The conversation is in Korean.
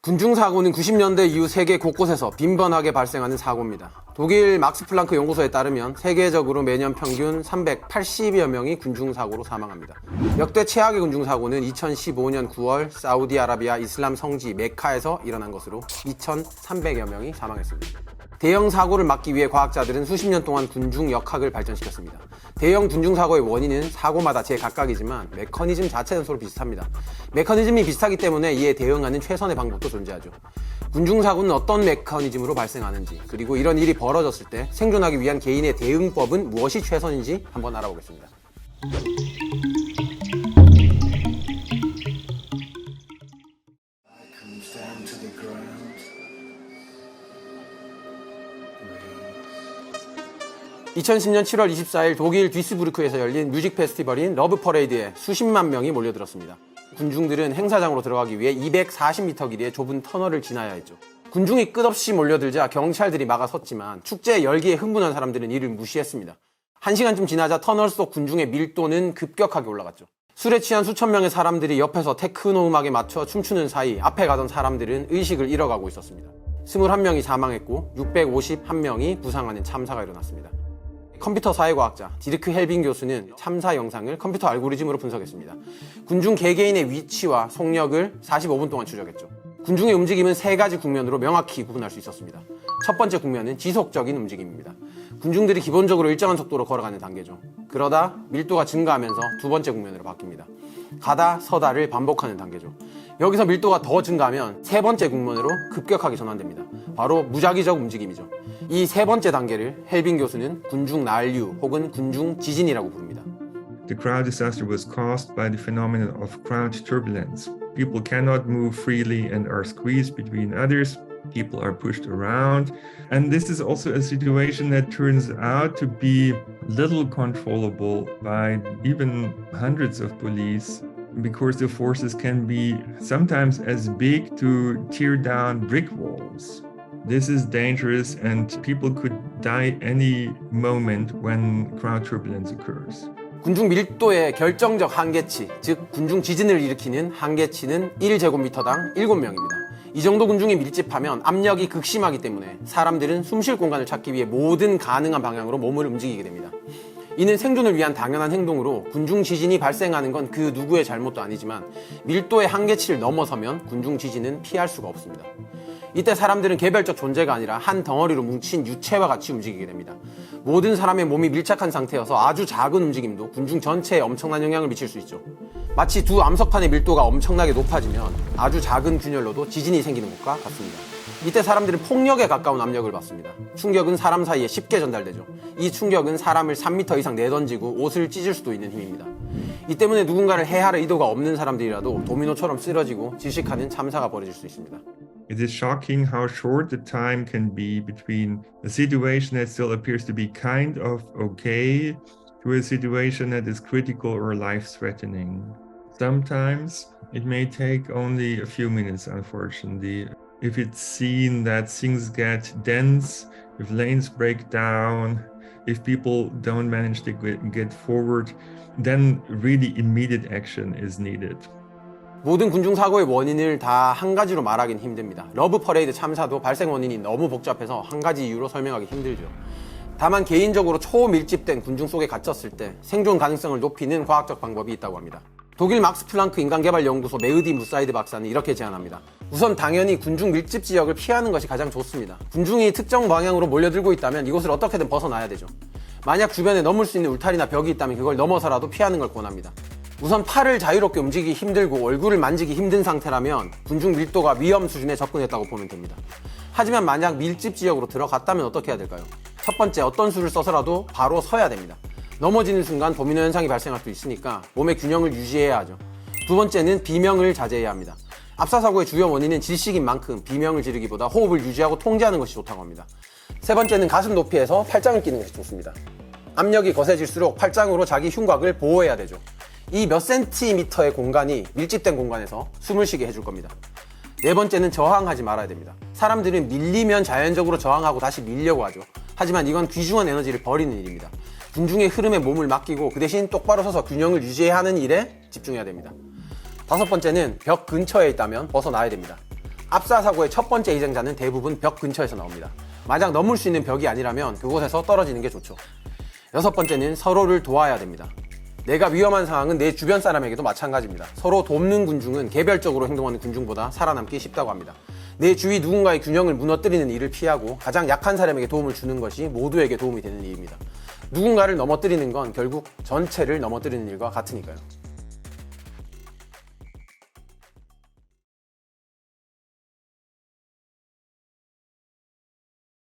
군중사고는 90년대 이후 세계 곳곳에서 빈번하게 발생하는 사고입니다. 독일 막스 플랑크 연구소에 따르면 세계적으로 매년 평균 380여 명이 군중사고로 사망합니다. 역대 최악의 군중사고는 2015년 9월 사우디아라비아 이슬람 성지 메카에서 일어난 것으로 2,300여 명이 사망했습니다. 대형 사고를 막기 위해 과학자들은 수십 년 동안 군중 역학을 발전시켰습니다. 대형 군중 사고의 원인은 사고마다 제각각이지만 메커니즘 자체는 서로 비슷합니다. 메커니즘이 비슷하기 때문에 이에 대응하는 최선의 방법도 존재하죠. 군중 사고는 어떤 메커니즘으로 발생하는지, 그리고 이런 일이 벌어졌을 때 생존하기 위한 개인의 대응법은 무엇이 최선인지 한번 알아보겠습니다. 2010년 7월 24일 독일 뒤스부르크에서 열린 뮤직 페스티벌인 러브 퍼레이드에 수십만 명이 몰려들었습니다. 군중들은 행사장으로 들어가기 위해 240m 길이의 좁은 터널을 지나야 했죠. 군중이 끝없이 몰려들자 경찰들이 막아섰지만 축제의 열기에 흥분한 사람들은 이를 무시했습니다. 1시간쯤 지나자 터널 속 군중의 밀도는 급격하게 올라갔죠. 술에 취한 수천 명의 사람들이 옆에서 테크노 음악에 맞춰 춤추는 사이 앞에 가던 사람들은 의식을 잃어가고 있었습니다. 21명이 사망했고 651명이 부상하는 참사가 일어났습니다. 컴퓨터 사회과학자 디르크 헬빙 교수는 참사 영상을 컴퓨터 알고리즘으로 분석했습니다. 군중 개개인의 위치와 속력을 45분 동안 추적했죠. 군중의 움직임은 세 가지 국면으로 명확히 구분할 수 있었습니다. 첫 번째 국면은 지속적인 움직임입니다. 군중들이 기본적으로 일정한 속도로 걸어가는 단계죠. 그러다 밀도가 증가하면서 두 번째 국면으로 바뀝니다. 가다 서다를 반복하는 단계죠. 여기서 밀도가 더 증가하면 세 번째 국면으로 급격하게 전환됩니다. 바로 무작위적 움직임이죠. 이 세 번째 단계를 헬빙 교수는 군중 난류 혹은 군중 지진이라고 부릅니다. The crowd disaster was caused by the phenomenon of crowd turbulence. People cannot move freely and are squeezed between others. People are pushed around. And this is also a situation that turns out to be little controllable by even hundreds of police, because the forces can be sometimes as big to tear down brick walls. This is dangerous and people could die any moment when crowd turbulence occurs. 군중 밀도의 결정적 한계치, 즉 군중 지진을 일으키는 한계치는 1제곱미터당 7명입니다. 이 정도 군중이 밀집하면 압력이 극심하기 때문에 사람들은 숨쉴 공간을 찾기 위해 모든 가능한 방향으로 몸을 움직이게 됩니다. 이는 생존을 위한 당연한 행동으로 군중 지진이 발생하는 건 그 누구의 잘못도 아니지만 밀도의 한계치를 넘어서면 군중 지진은 피할 수가 없습니다. 이때 사람들은 개별적 존재가 아니라 한 덩어리로 뭉친 유체와 같이 움직이게 됩니다. 모든 사람의 몸이 밀착한 상태여서 아주 작은 움직임도 군중 전체에 엄청난 영향을 미칠 수 있죠. 마치 두 암석판의 밀도가 엄청나게 높아지면 아주 작은 균열로도 지진이 생기는 것과 같습니다. 이때 사람들은 폭력에 가까운 압력을 받습니다. 충격은 사람 사이에 쉽게 전달되죠. 이 충격은 사람을 3m 이상 내던지고 옷을 찢을 수도 있는 힘입니다. 이 때문에 누군가를 해할 의도가 없는 사람들이라도 도미노처럼 쓰러지고 질식하는 참사가 벌어질 수 있습니다. It is shocking how short the time can be between a situation that still appears to be kind of okay to a situation that is critical or life-threatening. Sometimes it may take only a few minutes, unfortunately. If it's seen that things get dense, if lanes break down, if people don't manage to get forward, then really immediate action is needed. 모든 군중사고의 원인을 다 한 가지로 말하기는 힘듭니다. 러브 퍼레이드 참사도 발생 원인이 너무 복잡해서 한 가지 이유로 설명하기 힘들죠. 다만 개인적으로 초밀집된 군중 속에 갇혔을 때 생존 가능성을 높이는 과학적 방법이 있다고 합니다. 독일 막스 플랑크 인간개발연구소 메흐디 무사이드 박사는 이렇게 제안합니다. 우선 당연히 군중 밀집 지역을 피하는 것이 가장 좋습니다. 군중이 특정 방향으로 몰려들고 있다면 이곳을 어떻게든 벗어나야 되죠. 만약 주변에 넘을 수 있는 울타리나 벽이 있다면 그걸 넘어서라도 피하는 걸 권합니다. 우선 팔을 자유롭게 움직이기 힘들고 얼굴을 만지기 힘든 상태라면 군중 밀도가 위험 수준에 접근했다고 보면 됩니다. 하지만 만약 밀집 지역으로 들어갔다면 어떻게 해야 될까요? 첫 번째, 어떤 수를 써서라도 바로 서야 됩니다. 넘어지는 순간 도미노 현상이 발생할 수 있으니까 몸의 균형을 유지해야 하죠. 두 번째는 비명을 자제해야 합니다. 압사사고의 주요 원인은 질식인 만큼 비명을 지르기보다 호흡을 유지하고 통제하는 것이 좋다고 합니다. 세 번째는 가슴 높이에서 팔짱을 끼는 것이 좋습니다. 압력이 거세질수록 팔짱으로 자기 흉곽을 보호해야 되죠. 이 몇 센티미터의 공간이 밀집된 공간에서 숨을 쉬게 해줄 겁니다. 네 번째는 저항하지 말아야 됩니다. 사람들은 밀리면 자연적으로 저항하고 다시 밀려고 하죠. 하지만 이건 귀중한 에너지를 버리는 일입니다. 군중의 흐름에 몸을 맡기고 그 대신 똑바로 서서 균형을 유지해야 하는 일에 집중해야 됩니다. 다섯 번째는 벽 근처에 있다면 벗어나야 됩니다. 압사 사고의 첫 번째 희생자는 대부분 벽 근처에서 나옵니다. 만약 넘을 수 있는 벽이 아니라면 그곳에서 떨어지는 게 좋죠. 여섯 번째는 서로를 도와야 됩니다. 내가 위험한 상황은 내 주변 사람에게도 마찬가지입니다. 서로 돕는 군중은 개별적으로 행동하는 군중보다 살아남기 쉽다고 합니다. 내 주위 누군가의 균형을 무너뜨리는 일을 피하고 가장 약한 사람에게 도움을 주는 것이 모두에게 도움이 되는 일입니다. 누군가를 넘어뜨리는 건 결국 전체를 넘어뜨리는 일과 같으니까요.